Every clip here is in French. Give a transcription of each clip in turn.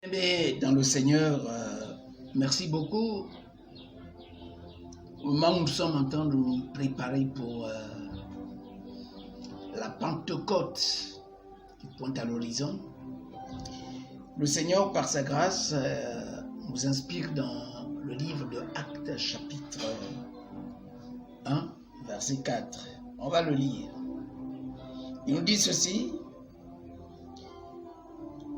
Bien-aimés dans le Seigneur, merci beaucoup. Au moment où nous sommes en train de nous préparer pour la Pentecôte qui pointe à l'horizon, le Seigneur, par sa grâce, nous inspire dans le livre de Actes, chapitre 1, verset 4. On va le lire. Il nous dit ceci.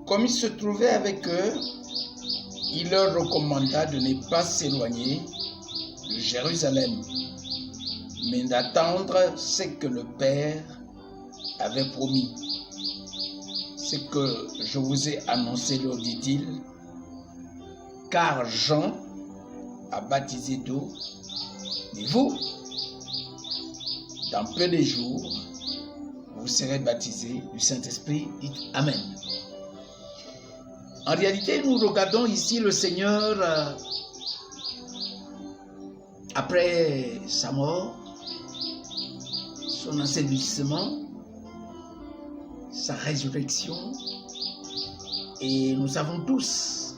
Comme il se trouvait avec eux, il leur recommanda de ne pas s'éloigner de Jérusalem, mais d'attendre ce que le Père avait promis. Ce que je vous ai annoncé, leur dit-il, car Jean a baptisé d'eau, mais vous, dans peu de jours, vous serez baptisés du Saint-Esprit. Dites Amen. En réalité, nous regardons ici le Seigneur après sa mort, son asservissement, sa résurrection, et nous savons tous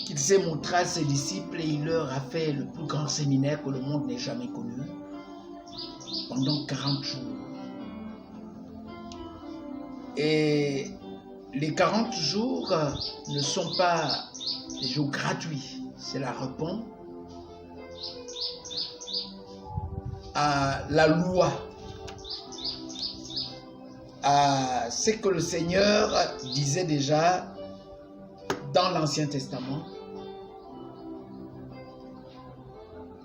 qu'il s'est montré à ses disciples et il leur a fait le plus grand séminaire que le monde n'ait jamais connu pendant 40 jours. Et les 40 jours ne sont pas des jours gratuits. Cela répond à la loi, à ce que le Seigneur disait déjà dans l'Ancien Testament,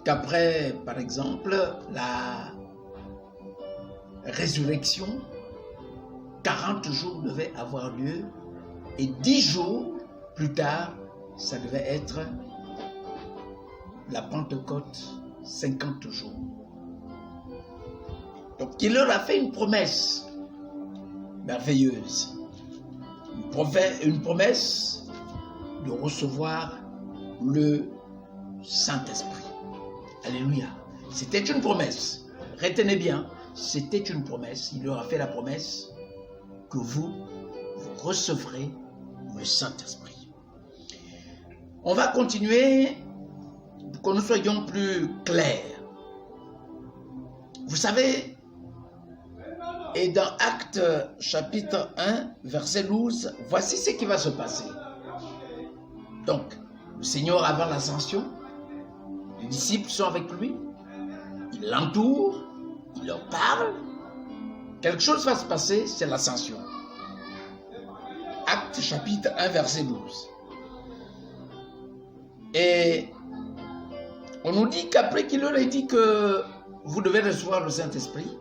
qu'après, par exemple, la résurrection, 40 jours devaient avoir lieu et 10 jours plus tard, ça devait être la Pentecôte, 50 jours. Donc il leur a fait une promesse merveilleuse, une promesse de recevoir le Saint-Esprit. Alléluia. C'était une promesse. Retenez bien, c'était une promesse. Il leur a fait la promesse que vous recevrez le Saint-Esprit. On va continuer pour que nous soyons plus clairs. Vous savez, et dans Actes chapitre 1, verset 12, voici ce qui va se passer. Donc, le Seigneur avant l'ascension, les disciples sont avec lui, ils l'entourent, ils leur parlent. Quelque chose va se passer, c'est l'ascension. Actes chapitre 1, verset 12. Et on nous dit qu'après qu'il leur ait dit que vous devez recevoir le Saint-Esprit,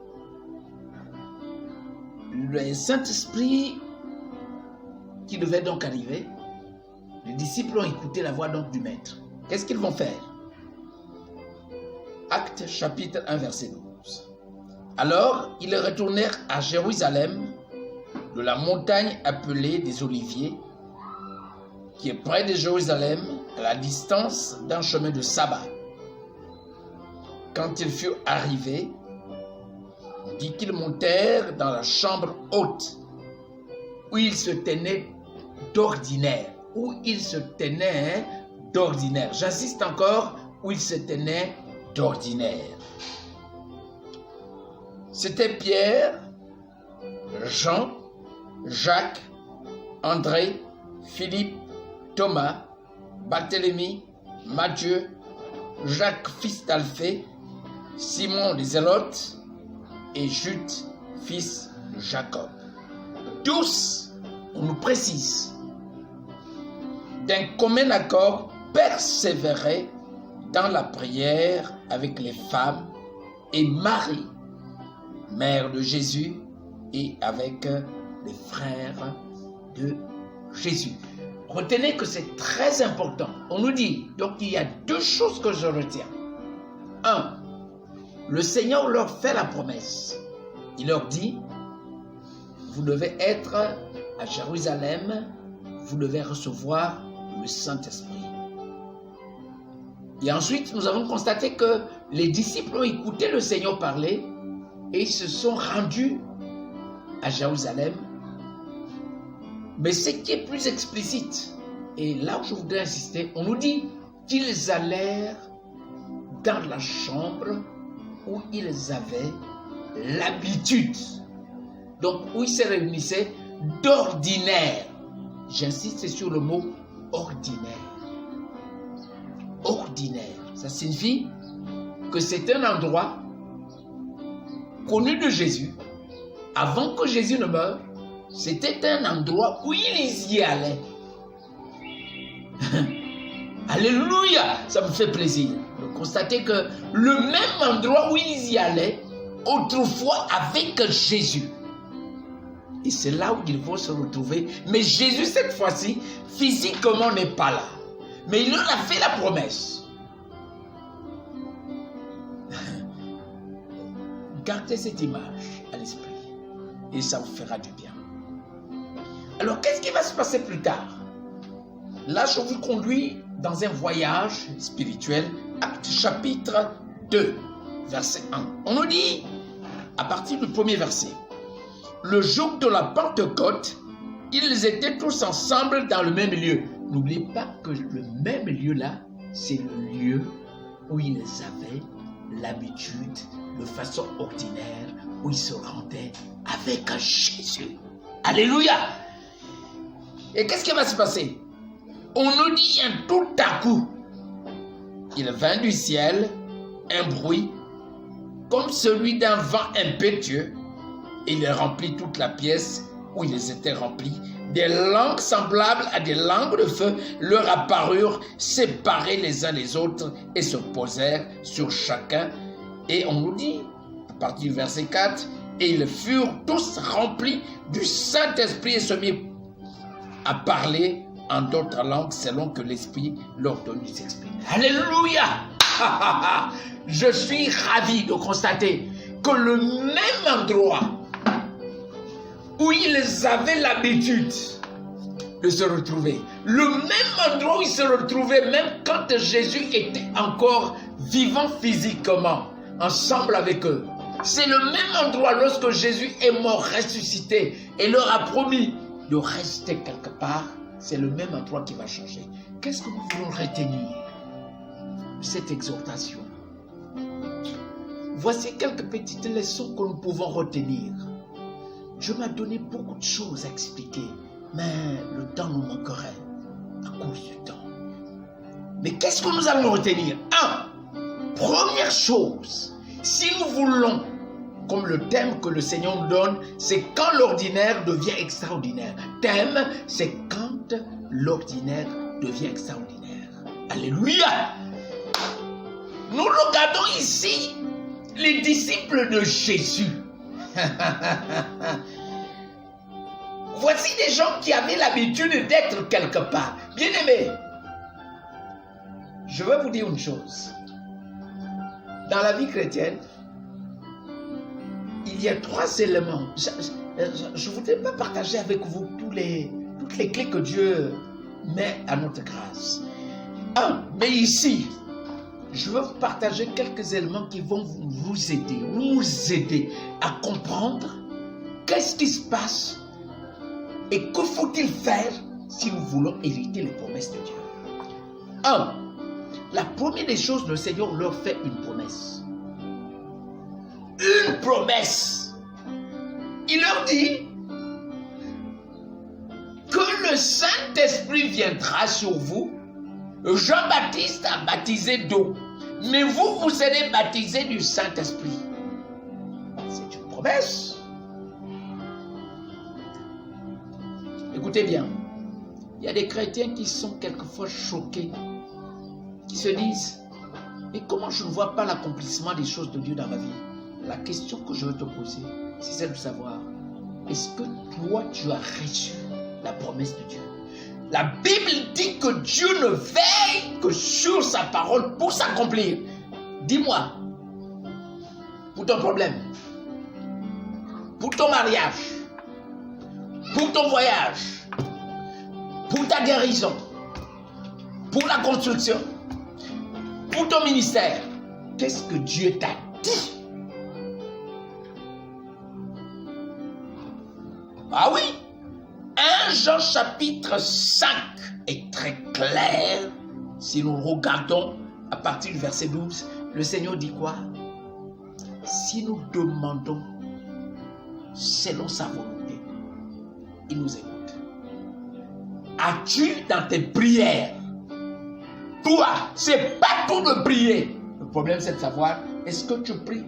le Saint-Esprit qui devait donc arriver, les disciples ont écouté la voix donc du Maître. Qu'est-ce qu'ils vont faire? Actes chapitre 1, verset 12. Alors, ils retournèrent à Jérusalem, de la montagne appelée des Oliviers, qui est près de Jérusalem, à la distance d'un chemin de sabbat. Quand ils furent arrivés, on dit qu'ils montèrent dans la chambre haute, où ils se tenaient d'ordinaire. J'insiste encore, où ils se tenaient d'ordinaire. C'était Pierre, Jean, Jacques, André, Philippe, Thomas, Barthélemy, Matthieu, Jacques fils d'Alphée, Simon les Zélotes et Jude fils de Jacob. Tous, on nous précise, d'un commun accord persévéraient dans la prière avec les femmes et Marie, mère de Jésus, et avec les frères de Jésus. Retenez que c'est très important. On nous dit, donc il y a deux choses que je retiens. Un, le Seigneur leur fait la promesse. Il leur dit, vous devez être à Jérusalem, vous devez recevoir le Saint-Esprit. Et ensuite, nous avons constaté que les disciples ont écouté le Seigneur parler et ils se sont rendus à Jérusalem Mais ce qui est plus explicite, et là où je voudrais insister, on nous dit qu'ils allèrent dans la chambre où ils avaient l'habitude. Donc, où ils se réunissaient d'ordinaire. J'insiste sur le mot ordinaire. Ordinaire. Ça signifie que c'est un endroit connu de Jésus. Avant que Jésus ne meure, c'était un endroit où ils y allaient. Alléluia! Ça me fait plaisir de constater que le même endroit où ils y allaient autrefois avec Jésus. Et c'est là où ils vont se retrouver. Mais Jésus, cette fois-ci, physiquement n'est pas là. Mais il leur a fait la promesse. Gardez cette image à l'esprit. Et ça vous fera du bien. Alors, qu'est-ce qui va se passer plus tard? Là, je vous conduis dans un voyage spirituel. Acte chapitre 2, verset 1. On nous dit, à partir du premier verset, le jour de la Pentecôte, ils étaient tous ensemble dans le même lieu. N'oubliez pas que le même lieu là, c'est le lieu où ils avaient l'habitude, de façon ordinaire, où ils se rendaient avec Jésus. Alléluia! Et qu'est-ce qui va se passer? On nous dit tout à coup, il vint du ciel un bruit comme celui d'un vent impétueux, et il remplit toute la pièce où ils étaient remplis. Des langues semblables à des langues de feu leur apparurent, séparées les uns les autres, et se posèrent sur chacun. Et on nous dit, à partir du verset 4, et ils furent tous remplis du Saint-Esprit et se mirent à parler en d'autres langues selon que l'Esprit leur donne de s'exprimer. Alléluia! Je suis ravi de constater que le même endroit où ils avaient l'habitude de se retrouver, le même endroit où ils se retrouvaient même quand Jésus était encore vivant physiquement, ensemble avec eux, c'est le même endroit lorsque Jésus est mort, ressuscité, et leur a promis de rester quelque part. C'est le même endroit qui va changer. Qu'est-ce que nous voulons retenir de cette exhortation? Voici quelques petites leçons que nous pouvons retenir. Dieu m'a donné beaucoup de choses à expliquer, mais le temps nous manquerait à cause du temps. Mais qu'est-ce que nous allons retenir? Première chose, si nous voulons, comme le thème que le Seigneur nous donne, c'est quand l'ordinaire devient extraordinaire. Thème, c'est quand l'ordinaire devient extraordinaire. Alléluia! Nous regardons ici les disciples de Jésus. Voici des gens qui avaient l'habitude d'être quelque part. Bien-aimés, je vais vous dire une chose. Dans la vie chrétienne, il y a 3 éléments. Je ne voudrais pas partager avec vous toutes les clés que Dieu met à notre grâce. Mais ici, je veux vous partager quelques éléments qui vont vous aider, nous aider à comprendre qu'est-ce qui se passe et que faut-il faire si nous voulons hériter les promesses de Dieu. La première des choses, le Seigneur leur fait une promesse. Une promesse. Il leur dit que le Saint-Esprit viendra sur vous. Jean-Baptiste a baptisé d'eau, mais vous serez baptisés du Saint-Esprit. C'est une promesse. Écoutez bien, il y a des chrétiens qui sont quelquefois choqués, qui se disent, mais comment je ne vois pas l'accomplissement des choses de Dieu dans ma vie? La question que je veux te poser, c'est celle de savoir, est-ce que toi tu as reçu la promesse de Dieu? La Bible dit que Dieu ne veille que sur sa parole pour s'accomplir. Dis-moi, pour ton problème, pour ton mariage, pour ton voyage, pour ta guérison, pour la construction, pour ton ministère, qu'est-ce que Dieu t'a dit? Ah oui, 1 Jean chapitre 5 est très clair. Si nous regardons à partir du verset 12, le Seigneur dit quoi? Si nous demandons selon sa volonté, il nous écoute. As-tu dans tes prières, toi, c'est pas tout de prier. Le problème, c'est de savoir, est-ce que tu pries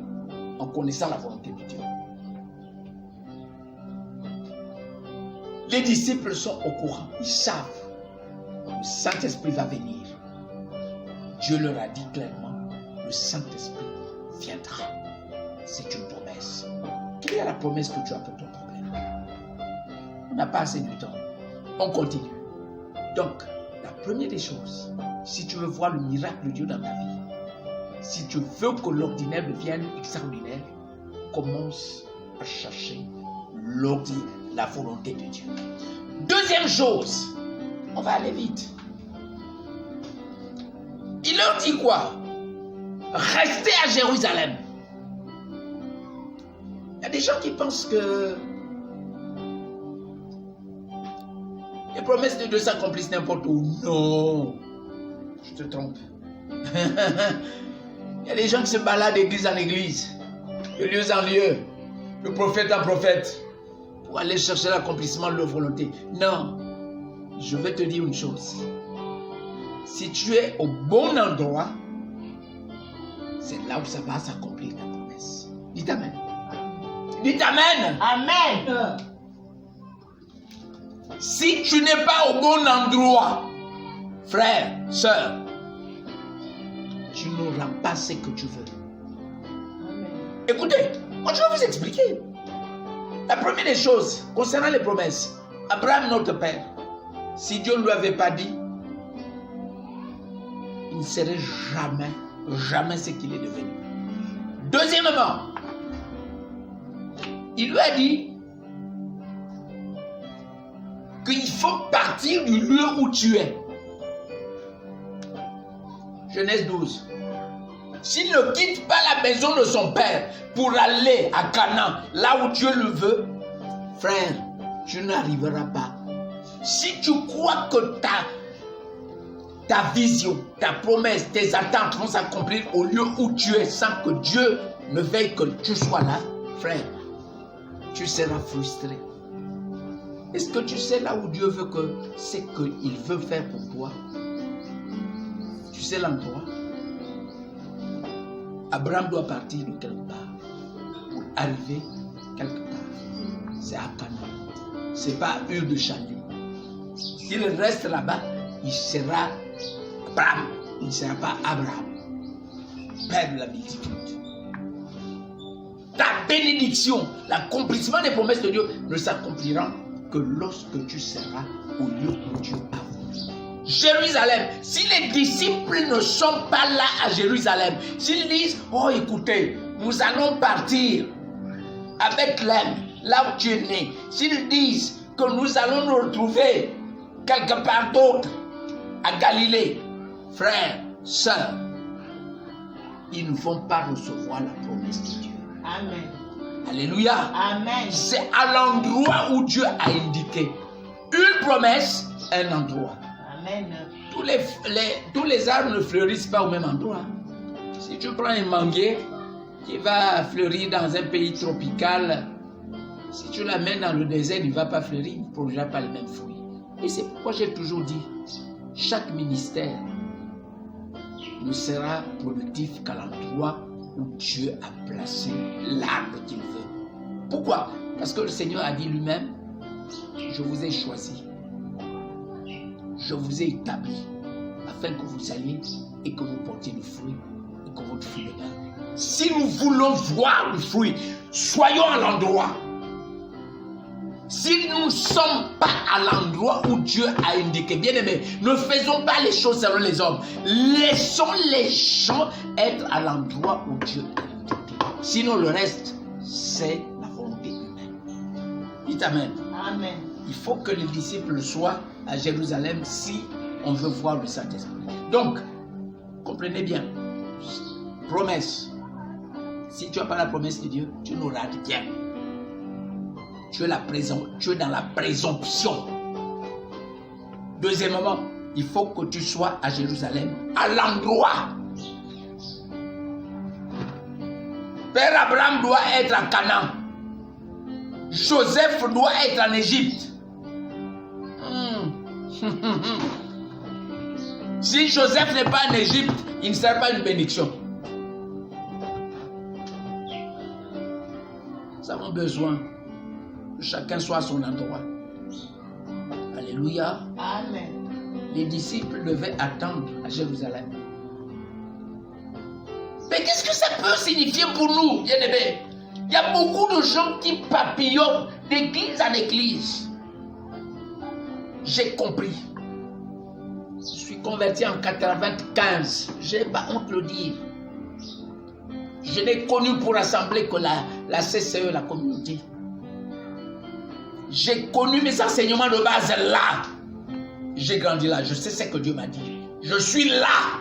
en connaissant la volonté de Dieu? Les disciples sont au courant, ils savent. Le Saint-Esprit va venir. Dieu leur a dit clairement, le Saint-Esprit viendra. C'est une promesse. Quelle est la promesse que tu as pour ton problème? On n'a pas assez de temps. On continue. Donc, la première des choses, si tu veux voir le miracle de Dieu dans ta vie, si tu veux que l'ordinaire devienne extraordinaire, commence à chercher la volonté de Dieu. Deuxième chose, on va aller vite. Il leur dit quoi? Restez à Jérusalem. Il y a des gens qui pensent que les promesses de Dieu s'accomplissent n'importe où. Non, je te trompe. Il y a des gens qui se baladent d'église en église, de lieu en lieu, de prophète en prophète, pour aller chercher l'accomplissement de leur volonté. Non, je vais te dire une chose. Si tu es au bon endroit, c'est là où ça va s'accomplir ta promesse. Dites Amen. Dites Amen. Amen. Si tu n'es pas au bon endroit, frère, soeur, tu n'auras pas ce que tu veux. Amen. Écoutez, moi je vais vous expliquer. La première des choses, concernant les promesses, Abraham, notre père, si Dieu ne lui avait pas dit, il ne serait jamais ce qu'il est devenu. Deuxièmement, il lui a dit qu'il faut partir du lieu où tu es. Genèse 12. S'il ne quitte pas la maison de son père pour aller à Canaan, là où Dieu le veut, frère, tu n'arriveras pas. Si tu crois que ta vision, ta promesse, tes attentes vont s'accomplir au lieu où tu es sans que Dieu ne veuille que tu sois là, frère, tu seras frustré. Est-ce que tu sais là où Dieu veut que c'est qu'il veut faire pour toi? Tu sais l'endroit? Abraham doit partir de quelque part pour arriver quelque part. C'est à Canaan. C'est pas Ur de Chaldée. S'il reste là-bas, il sera Abraham. Il ne sera pas Abraham. Père de la multitude. Ta bénédiction, l'accomplissement des promesses de Dieu ne s'accomplira que lorsque tu seras au lieu où Dieu a voulu. Jérusalem, si les disciples ne sont pas là à Jérusalem, s'ils disent, oh écoutez, nous allons partir à Bethléem, là où tu es né, s'ils disent que nous allons nous retrouver quelque part d'autre, à Galilée, frères, sœurs, ils ne vont pas recevoir la promesse de Dieu. Amen. Alléluia. Amen. C'est à l'endroit où Dieu a indiqué. Une promesse, un endroit. Amen. Tous les arbres ne fleurissent pas au même endroit. Si tu prends un manguier qui va fleurir dans un pays tropical, si tu l'amènes dans le désert, il ne va pas fleurir, il ne produira pas les mêmes fruits. Et c'est pourquoi j'ai toujours dit, chaque ministère ne sera productif qu'à l'endroit où Dieu a placé l'arbre qu'il veut. Pourquoi? Parce que le Seigneur a dit lui-même, je vous ai choisi, je vous ai établi, afin que vous alliez et que vous portiez du fruit et que votre fruit demeure. Si nous voulons voir le fruit, soyons à l'endroit. Si nous ne sommes pas à l'endroit où Dieu a indiqué, bien aimé, ne faisons pas les choses selon les hommes. Laissons les gens être à l'endroit où Dieu a indiqué. Sinon le reste, c'est la volonté humaine. Dites Amen. Amen. Il faut que les disciples soient à Jérusalem si on veut voir le Saint-Esprit. Donc, comprenez bien, promesse. Si tu n'as pas la promesse de Dieu, tu n'auras rien. Tu es dans la présomption Deuxièmement, il faut que tu sois à Jérusalem, à l'endroit. Père Abraham doit être à Canaan. Joseph doit être en Égypte. Si Joseph n'est pas en Égypte, il ne sera pas une bénédiction. Nous avons besoin que chacun soit à son endroit. Alléluia. Amen. Les disciples devaient attendre à Jérusalem. Mais qu'est-ce que ça peut signifier pour nous, bien-aimés? Il y a beaucoup de gens qui papillonnent d'église en église. J'ai compris. Je suis converti en 95. Je n'ai pas honte de le dire. Je n'ai connu pour assembler que la CCE, la communauté. J'ai connu mes enseignements de base là. J'ai grandi là. Je sais ce que Dieu m'a dit. Je suis là.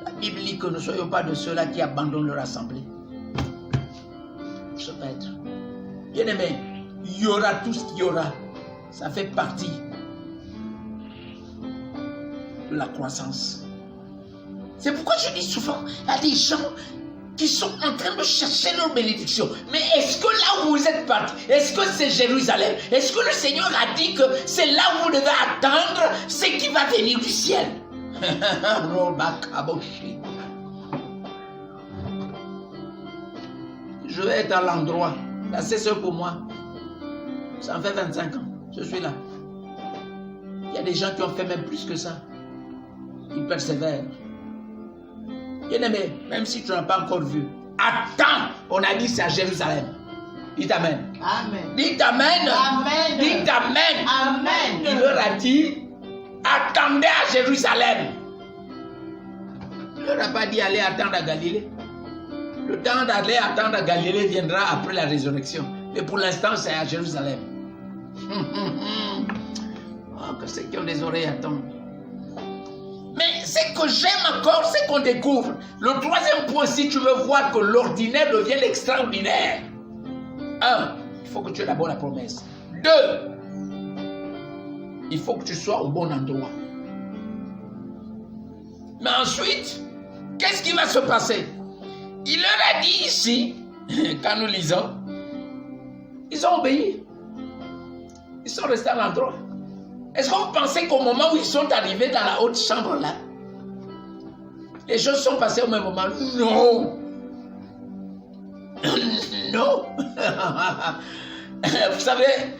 La Bible dit que ne soyons pas de ceux-là qui abandonnent leur assemblée. Je vais être. Bien aimé, il y aura tout ce qu'il y aura. Ça fait partie de la croissance. C'est pourquoi je dis souvent, il y a des gens qui sont en train de chercher leur bénédiction. Mais est-ce que là où vous êtes partis, est-ce que c'est Jérusalem? Est-ce que le Seigneur a dit que c'est là où vous devez attendre ce qui va venir du ciel? Je vais être à l'endroit. Là, c'est ce pour moi. Ça en fait 25 ans. Je suis là. Il y a des gens qui ont fait même plus que ça. Ils persévèrent. Bien-aimé, même si tu n'as pas encore vu, attends, on a dit c'est à Jérusalem. Dites Amen. Amen. Dites Amen. Amen. Dites Amen. Amen. Il leur a dit, attendez à Jérusalem. Il leur a pas dit aller attendre à Galilée. Le temps d'aller attendre à Galilée viendra après la résurrection. Mais pour l'instant, c'est à Jérusalem. Oh, que ceux qui ont des oreilles attendent. Mais ce que j'aime encore, c'est qu'on découvre. Le troisième point, si tu veux voir que l'ordinaire devient l'extraordinaire. 1, il faut que tu aies d'abord la promesse. 2, il faut que tu sois au bon endroit. Mais ensuite, qu'est-ce qui va se passer? Il leur a dit ici, quand nous lisons, ils ont obéi. Ils sont restés à l'endroit. Est-ce que vous pensez qu'au moment où ils sont arrivés dans la haute chambre là, les choses sont passées au même moment? Non. Non. Vous savez,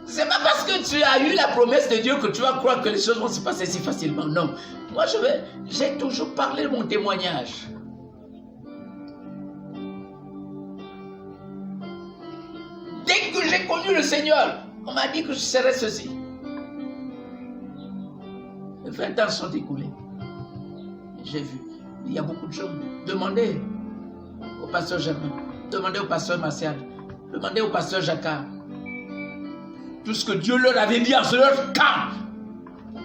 c'est pas parce que tu as eu la promesse de Dieu que tu vas croire que les choses vont se passer si facilement. Non. Moi, j'ai toujours parlé de mon témoignage. Dès que j'ai connu le Seigneur, on m'a dit que je serais ceci. Les 20 ans sont écoulés. J'ai vu. Il y a beaucoup de gens. Demandez au pasteur Germain. Demandez au pasteur Martial. Demandez au pasteur Jacquard. Tout ce que Dieu leur avait dit en ce leur camp.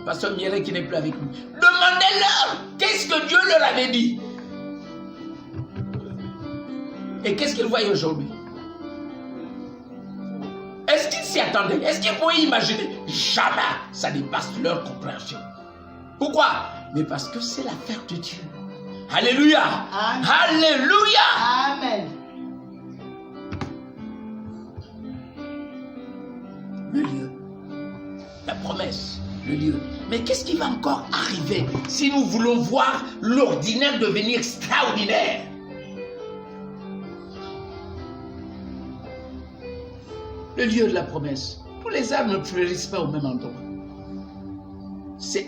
Pasteur Mireille qui n'est plus avec nous. Demandez-leur qu'est-ce que Dieu leur avait dit. Et qu'est-ce qu'ils voient aujourd'hui? Est-ce qu'ils s'y attendaient? Est-ce qu'ils pouvaient imaginer? Jamais. Ça dépasse leur compréhension. Pourquoi? Mais parce que c'est l'affaire de Dieu. Alléluia. Amen. Alléluia. Amen. Le lieu. La promesse. Le lieu. Mais qu'est-ce qui va encore arriver si nous voulons voir l'ordinaire devenir extraordinaire? Le lieu de la promesse. Tous les arbres ne fleurissent pas au même endroit.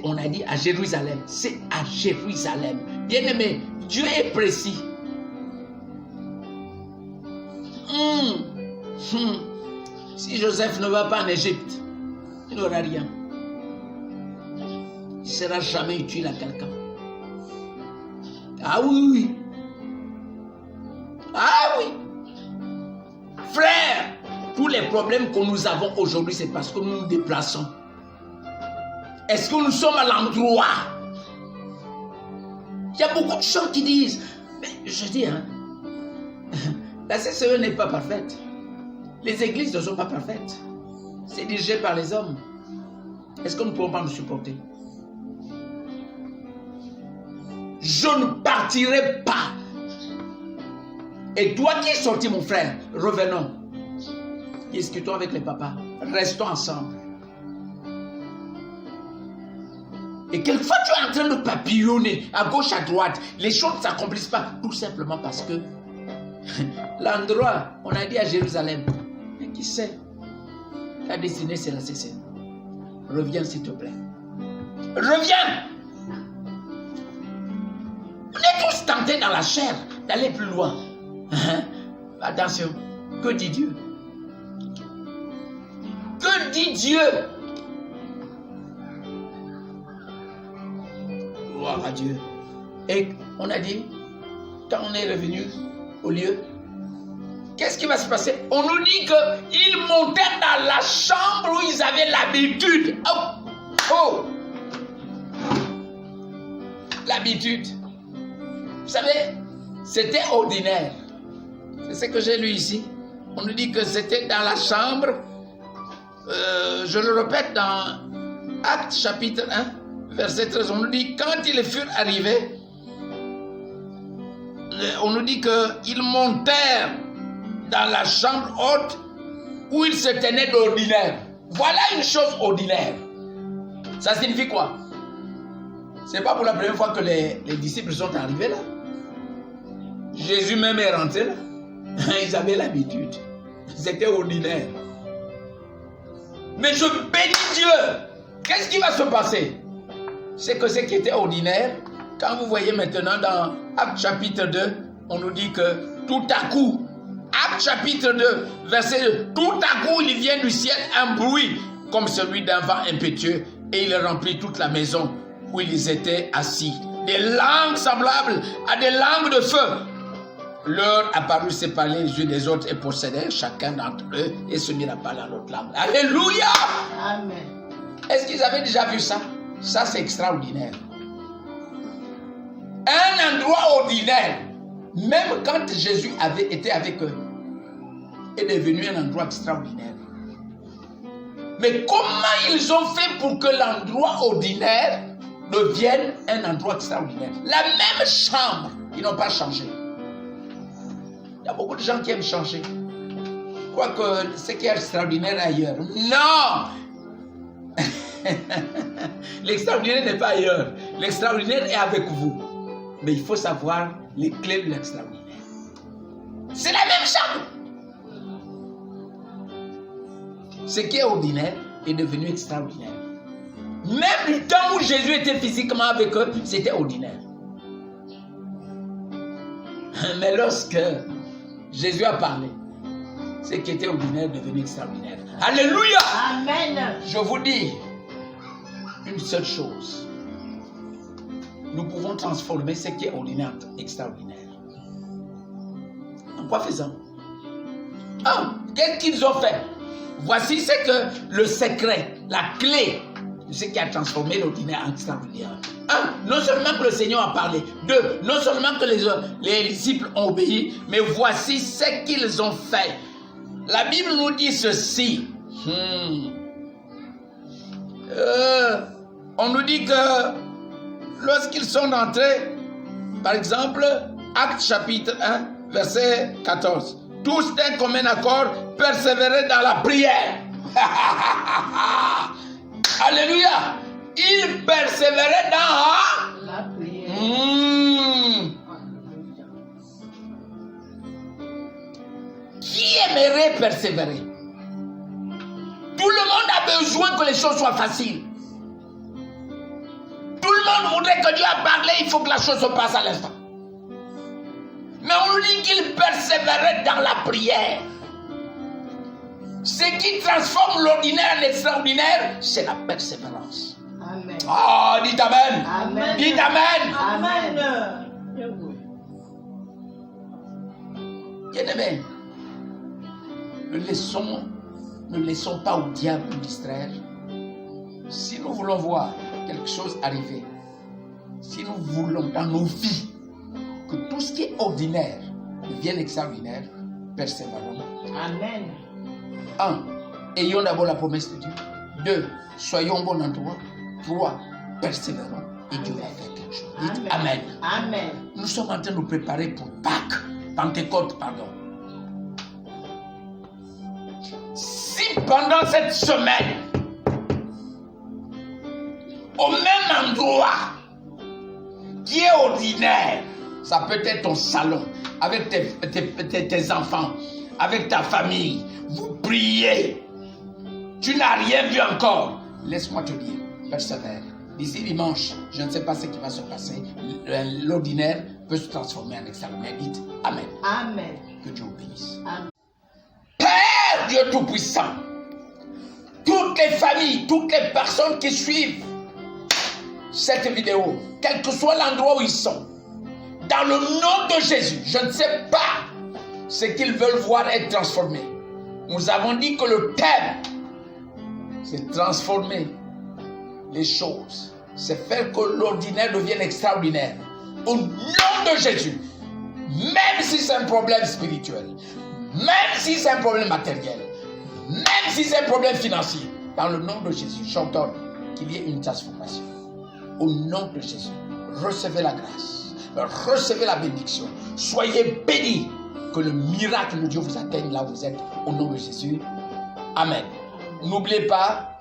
On a dit à Jérusalem. C'est à Jérusalem. Bien-aimé, Dieu est précis. Si Joseph ne va pas en Égypte, il n'aura rien. Il ne sera jamais utile à quelqu'un. Ah oui, oui. Ah oui. Frère, tous les problèmes que nous avons aujourd'hui, c'est parce que nous nous déplaçons. Est-ce que nous sommes à l'endroit? Il y a beaucoup de gens qui disent, mais je dis, la CCE n'est pas parfaite. Les églises ne sont pas parfaites. c'est dirigé par les hommes. Est-ce que nous ne pouvons pas nous supporter? Je ne partirai pas. Et toi qui es sorti, mon frère, revenons. Discutons avec les papas. Restons ensemble. Et quelquefois, tu es en train de papillonner à gauche, à droite. Les choses ne s'accomplissent pas. Tout simplement parce que l'endroit, on a dit à Jérusalem. Mais qui sait? Ta destinée, c'est la CC. Reviens, s'il te plaît. Reviens! On est tous tentés dans la chair d'aller plus loin. Attention. Que dit Dieu? Que dit Dieu? Gloire à Dieu. Et on a dit, quand on est revenu au lieu, qu'est-ce qui va se passer? On nous dit qu'ils montaient dans la chambre où ils avaient l'habitude. Oh! L'habitude. Vous savez, c'était ordinaire. C'est ce que j'ai lu ici. On nous dit que c'était dans la chambre. Je le répète dans Actes chapitre 1, verset 13. On nous dit, quand ils furent arrivés, on nous dit qu'ils montèrent dans la chambre haute où ils se tenaient d'ordinaire. Voilà une chose ordinaire. Ça signifie quoi? C'est pas pour la première fois que les disciples sont arrivés là. Jésus même est rentré là. Ils avaient l'habitude. C'était ordinaire. Mais je bénis Dieu. Qu'est-ce qui va se passer? C'est que ce qui était ordinaire, quand vous voyez maintenant dans Actes chapitre 2, on nous dit que tout à coup, Actes chapitre 2, verset 2, tout à coup il vient du ciel un bruit comme celui d'un vent impétueux et il remplit toute la maison où ils étaient assis. Des langues semblables à des langues de feu leur apparut séparés les uns des autres et possédaient chacun d'entre eux et se mirent à parler en autre langue. Alléluia! Amen. Est-ce qu'ils avaient déjà vu ça? Ça, c'est extraordinaire. Un endroit ordinaire, même quand Jésus avait été avec eux, est devenu un endroit extraordinaire. Mais comment ils ont fait pour que l'endroit ordinaire devienne un endroit extraordinaire? La même chambre, ils n'ont pas changé. Il y a beaucoup de gens qui aiment changer. Quoique ce qui est extraordinaire ailleurs. Non! L'extraordinaire n'est pas ailleurs. L'extraordinaire est avec vous. Mais il faut savoir les clés de l'extraordinaire. C'est la même chambre. Ce qui est ordinaire est devenu extraordinaire. Même le temps où Jésus était physiquement avec eux, c'était ordinaire. Mais lorsque Jésus a parlé, ce qui était ordinaire est devenu extraordinaire. Alléluia! Amen. Je vous dis une seule chose. Nous pouvons transformer ce qui est ordinaire en extraordinaire. En quoi faisant? Qu'est-ce qu'ils ont fait? Voici ce que le secret, la clé de ce qui a transformé l'ordinaire en extraordinaire. Non seulement que le Seigneur a parlé. 2, non seulement que les disciples ont obéi, mais voici ce qu'ils ont fait. La Bible nous dit ceci. On nous dit que lorsqu'ils sont entrés, par exemple, Actes chapitre 1, verset 14. Tous d'un commun accord persévéraient dans la prière. Alléluia. Ils persévéraient dans La prière. Qui aimerait persévérer? Tout le monde a besoin que les choses soient faciles. Tout le monde voudrait que Dieu a parlé, il faut que la chose se passe à l'instant. Mais on nous dit qu'ils persévéraient dans la prière. Ce qui transforme l'ordinaire en extraordinaire, c'est la persévérance. Amen. Ah, dites Amen. Amen. Dites Amen. Amen. Bien-aimés, ne laissons pas au diable nous distraire. Si nous voulons voir quelque chose arriver, si nous voulons dans nos vies que tout ce qui est ordinaire devienne extraordinaire, persévérons. Amen. ayons d'abord la promesse de Dieu. 2, soyons au bon endroit. 3, persévérons et Dieu va faire quelque chose. Dites Amen. Amen. Nous sommes en train de nous préparer pour Pâques, Pentecôte, pardon. Si pendant cette semaine, au même endroit qui est ordinaire, ça peut être ton salon, avec tes enfants, avec ta famille, vous priez, tu n'as rien vu encore, laisse-moi te dire, persévère. D'ici dimanche, je ne sais pas ce qui va se passer, l'ordinaire peut se transformer en extraordinaire. Dites Amen. Amen. Que Dieu vous bénisse. Amen. Père Dieu Tout-Puissant, toutes les familles, toutes les personnes qui suivent cette vidéo, quel que soit l'endroit où ils sont, dans le nom de Jésus, je ne sais pas ce qu'ils veulent voir être transformé. Nous avons dit que le thème, c'est transformer les choses, c'est faire que l'ordinaire devienne extraordinaire. Au nom de Jésus, même si c'est un problème spirituel, même si c'est un problème matériel, même si c'est un problème financier, dans le nom de Jésus, j'ordonne qu'il y ait une transformation. Au nom de Jésus, recevez la grâce, recevez la bénédiction, soyez bénis, que le miracle de Dieu vous atteigne là où vous êtes, au nom de Jésus. Amen. N'oubliez pas,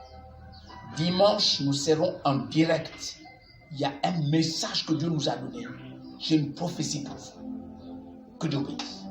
dimanche, nous serons en direct. Il y a un message que Dieu nous a donné. J'ai une prophétie pour vous. Que Dieu bénisse.